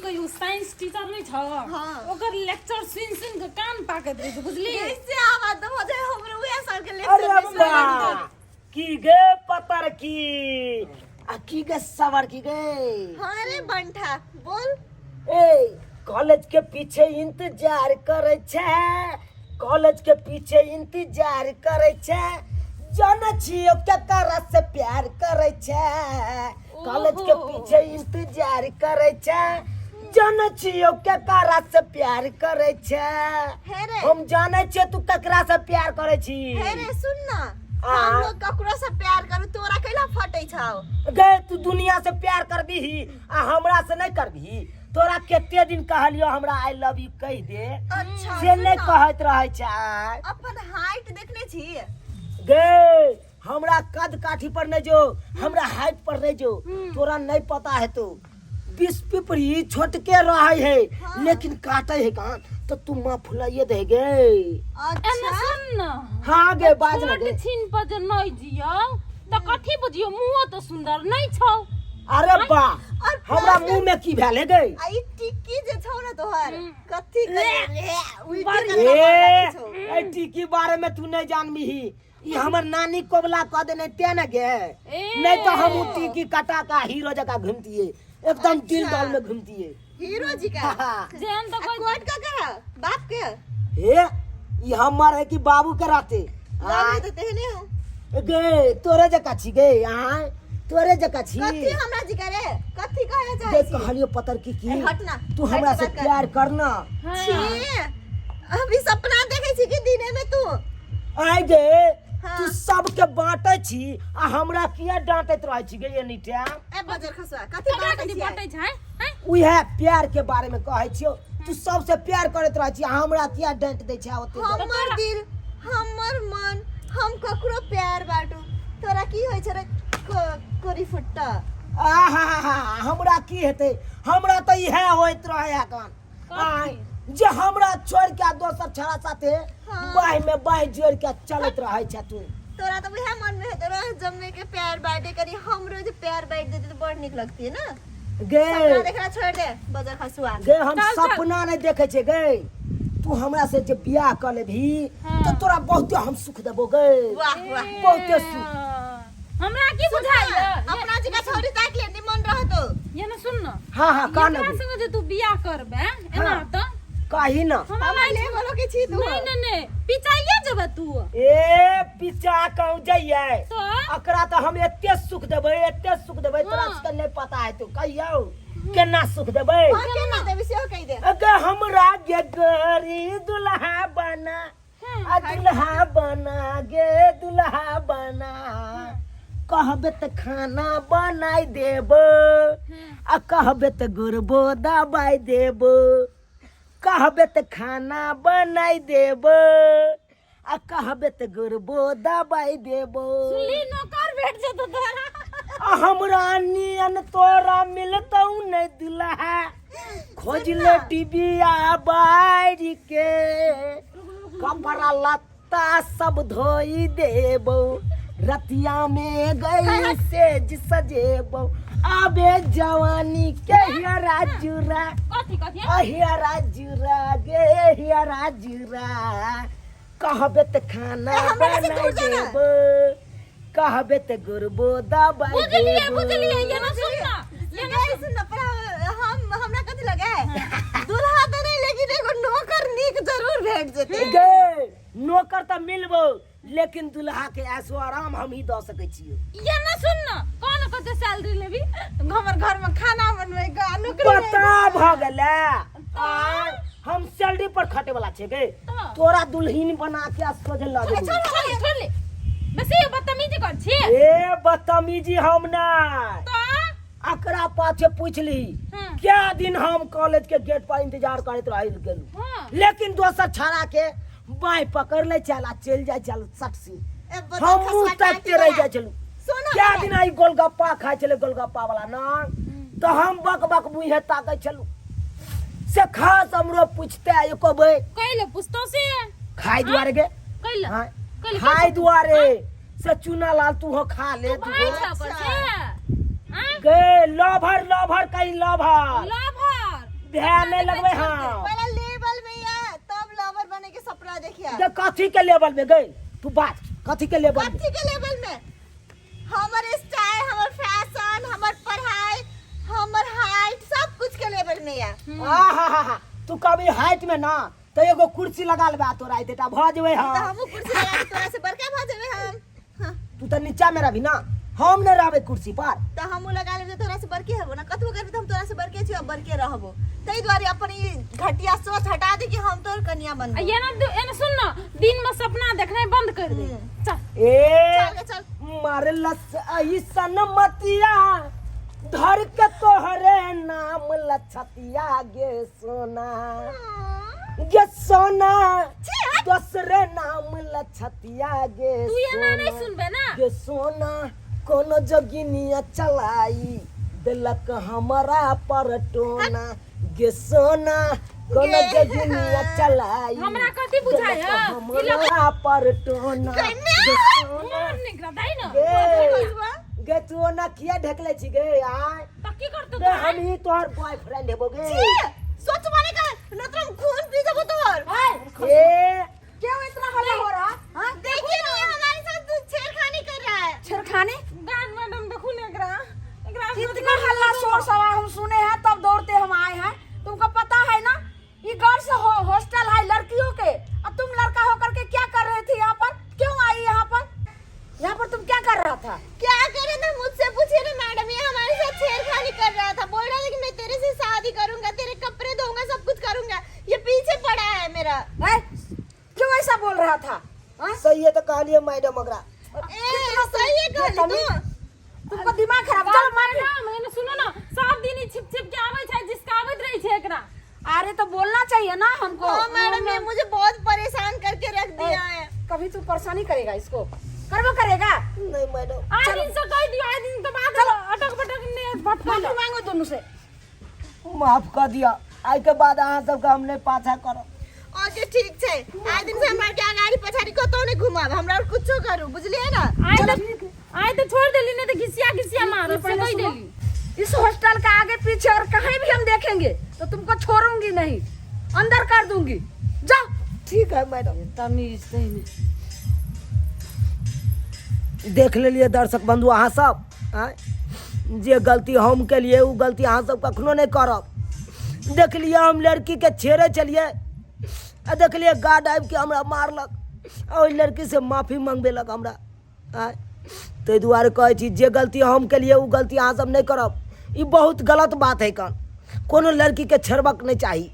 कहियो science teacher नहीं छ ओकर लेक्चर सुन सुन के कान पाकत रही बुझली कैसे आवाज हो जाए हमरे उहे सर के लेक्चर अरे बा की गे पतर की आ की गे सवर की गे। हां रे बंठा बोल। ए कॉलेज के पीछे इंतजार करे छे, कॉलेज के पीछे इंतजार करे छे, जाने छियो केकरा से प्यार करे छे। कॉलेज के पीछे इंतजार करे छे, जाने छियो केकरा से प्यार करे छे। हम जाने छे तू केकरा से प्यार करे छी। हे रे सुन ना हम लोग ककरो से प्यार करू तोरा कैला फटै छाओ। गे तू दुनिया से प्यार करबी आ हमरा से नहीं करबी। तोरा केते दिन कहलियो हमरा आई लव यू कह दे। अच्छा से नहीं कहत रहे छ। अपन हाइट देखने छी गे हमरा कद काठी पर नहीं जो, हमरा हाइट पर नहीं जो। तोरा नहीं पता है तो बिस पिपरी छोटके रहे है लेकिन काटे है कान तो तू मां फुलाइए दे गे। एना सुन ना हां गे बाज लगे छिन पर जे नहीं जियो त कथि बुझियो मुंह तो सुंदर नहीं छ। अरे बा हमरा मुंह में की भेले गे। आई टिक्की जे छौ ना तोहर कथि करे ए टिक्की बारे में तू नहीं जानबी ही। ई हमर नानी कोबला क देने ते न गे। नहीं तो हम टिक्की कटा का हीरो जका घूमतीए एकदम दिल डाल में घूमतीए। हीरो जी का जेन तो कोट का करा बाप के हे ई हमर है कि बाबू के रहते। बाबू तो तेहने हो गे तोरे जका छी गे। हां तोरे जका छी। कथि हमरा जी करे कथि कहे गे चाहे छी कहलियो पतर की हटना तू हमरा से प्यार करना। छी अभी सपना देखे छी कि दिने में तू आइ गे तू सबके बांटे छी आ हमरा किया डांटत रहै छी गे एनी टाइम। ए बजर खसवा कथि बाटै छै हैं उहे प्यार के बारे में कहै छियो। तू सबसे प्यार करत रहै छी हमरा किया डांट दै छै ओते। हमर दिल हमर मन हम ककरो प्यार बाटू तोरा की होय छै रे कोरी फुट्टा। आहा हमरा की हेतै हमरा तो इहे होइत रहै कान। आइ जे हमरा छोड़ के दोसर छड़ा साथे बाह में बाह जोड़ के चलत रहै छ तू। तोरा तो उहे मन में हेतै रे जम्मे के प्यार बाटे करी हमरो जे प्यार बाट देते तो बड़ निक लगती है ना। गे सपना देखना छोड़ दे बजर खसुआ गे हम सपना नहीं देखे छे गे। तू हमरा से जे बियाह कर लेबी तो तोरा बहुते हम सुख देबो गे। वाह वाह बहुते सुख। हमरा की बुझाइल अपना जी का छोरी ताक ले निमन रह तो ये ना सुन ना। हां कान एकरा संग जे तू बियाह करबे एना त कही ना हमरा ले बोलो के छी तू नहीं पिचाइए जब तू ए पिचा कहू जाइए तो अकरा तो हम एते सुख देबै तोरा से नहीं पता है तू कहियो केना सुख देबै। केना देबी से कह दे अगर हमरा गे गरी दुल्हा बना आ दुल्हा बना गे दुल्हा बना कहबे त खाना बनाई देबो आ कहबे त गुरबो दबाई देबो। कहबे त खाना बनाई देबो आ कहबे त गुरबो दबाई देबो। सुली नौकर भेट जतो तोरा हमरा नियन तोरा मिलतौ नहीं दुल्हा खोज ले डिबिया बारी के कपड़ा लत्ता सब धोई देबो रतिया में गई सेज सजेबो आबे जवानी के हियरा जुरा कथि हियरा जुरा गे हियरा जुरा कहबे त खाना बनाई देबो कहबे त गुरबो दबाई देबो। बुझलिए ये ना सुन ना ये सुन ना पर हम हमरा कथि लगे दुल्हा तो नहीं लेकिन एगो नौकर नीक जरूर भेट जेते गे नौकर त मिलबो लेकिन दुल्हा के ऐसो आराम हम ही द सकै छियो। ये ना सुन ना कौन कते सैलरी लेबी हमर घर में खाना बनवे का नौकरी पता भ गेले हम सैलरी पर खटे वाला छे गे। तोरा दुल्हन बना के सोझे ल देबो। छोड़ ले बस ये बदतमीजी कर छी ए बदतमीजी हम ना तो अकरा पाछे पूछली क्या दिन हम कॉलेज के गेट पर इंतजार करत रह गेलू लेकिन दोसर छाड़ा के बाई पकड़ ले चला चल जाए चल सट सी हम मुंह तकते रह जाए चलू। क्या दिन आई गोलगप्पा खाए चले गोलगप्पा वाला ना तो हम बक बक मुंह ताकै चलू से खास हमरो पूछते एको बे कैले पुस्तो से खाई दुआरे गे कैले हां कैले खाई दुआरे से चुना लाल तू हो खा ले तू भाई छापर से गे लभर कहीं लभर लभर नहीं लगवे हाँ पहले लेवल में या तब लवर बने के सपना देखिए। ये कथी के लेवल में गई तू बात कथी के लेवल में कथी के लेवल में हमर स्टाइल हमर फैशन हमर पढ़ाई हमर हाइट सब कुछ के लेवल में या। आहा तू कभी हाइट में ना तो एगो कुर्सी लगा लेबा तोरा इतेटा भ जेबे तो हम हमहू कुर्सी लगा के तोरा से बड़का भ जेबे हम। हाँ, तू तो नीचा में रहबी ना हम न रहबे कुर्सी पर तो हमहू लगा लेबे तोरा से बड़के हबो ना कतबो करबे तो हम तोरा से बड़के छी अब बड़के रहबो तई द्वारे अपन ई घटिया सोच हटा दे कि हम तोर कन्या बन ये ना सुन ना दिन में सपना देखना बंद कर दे। चल ए चल मारे लस ऐसन मतिया धर के तोहरे नाम लछतिया गे सोना गे सोना दूसरे नाम लछतिया गे तू ये ना नहीं सोना सुनबे ना गे सोना कोनो जोगिनिया चलाई दिलक हमारा पर टोना गे सोना कोनो जोगिनिया चलाई हमरा कथी बुझाय है हमारा पर टोना गे सोना मार निकला दाई ना गे तू ना किया ढकले छी गे आय तो की करतो गे हम ही तोहर बॉयफ्रेंड हेबो गे सोच माने का न तो हम खून पी जबो तोर। ए क्यों इतना हल्ला हो रहा? हां देखिए ना हमारे साथ छेड़खानी कर रहा है। छेड़खानी गान मैडम देखो ना एकरा कितना हल्ला शोर शराबा हम सुने हैं तब दौड़ते हम आए हैं। तुमको पता है ना ये गर्ल्स हॉस्टल है लड़कियों के। अब तुम लड़का होकर के क्या कर रहे थे यहाँ पर? क्यों आई यहाँ पर तुम क्या कर रहा था? क्या करे ना मुझसे पूछिए ना मैडम ये हमारे साथ छेड़खानी कर रहा था बोल रहा था कि मैं तेरे से शादी करूंगा तेरे कपड़े दूंगा सब कुछ करूंगा ये पीछे पड़ा है मेरा। क्यों ऐसा बोल रहा था? सही है तो कहलिए मैडम अगरा ए सही है कहली तू तुमको दिमाग खराब है? चल मार ना मैंने सुनो ना सब दिन छिप छिप के आवे छै जिसका आवत रही छै एकरा। अरे तो बोलना चाहिए ना हमको। हाँ मैडम ये मुझे बहुत परेशान करके रख दिया है। कभी तू परेशानी करेगा इसको करबो करेगा। नहीं मैडम आज दिन से कह दियो आज दिन के बाद अटक बटक ने भटका माफी मांगो दोनों से। माफ कर दिया आई के बाद अहाँ सबके हम नहीं पाछा करब। ओके ठीक छे आज दिन से हमरा के आगाड़ी पछाड़ी कतो नहीं घुमाब हमरा और कुछो करू बुझलिए ना। आज तो छोड़ देली नहीं तो घिसिया मारो से कह देली। इस हॉस्टल का आगे पीछे और कहीं भी हम देखेंगे तो तुमको छोड़ूंगी नहीं अंदर कर दूंगी। जाओ। ठीक है मैडम तमीज सही में देख लेलिए दर्शक बंधु अहाँ सब आय जे गलती हम के लिए वो गलती अहाँ सब कखनो नहीं करब। देख लिए हम लड़की के छेड़े चलिए आ देख लिए गार्ड आबि के हमरा मारलक और लड़की से माफी मंगबेलक हमरा आय ताहि दुआरे कहै छी जे गलती हम के लिए वो गलती अहाँ सब नहीं करब। ई बहुत गलत बात है कन कोनो लड़की के छेड़बक नहीं चाही।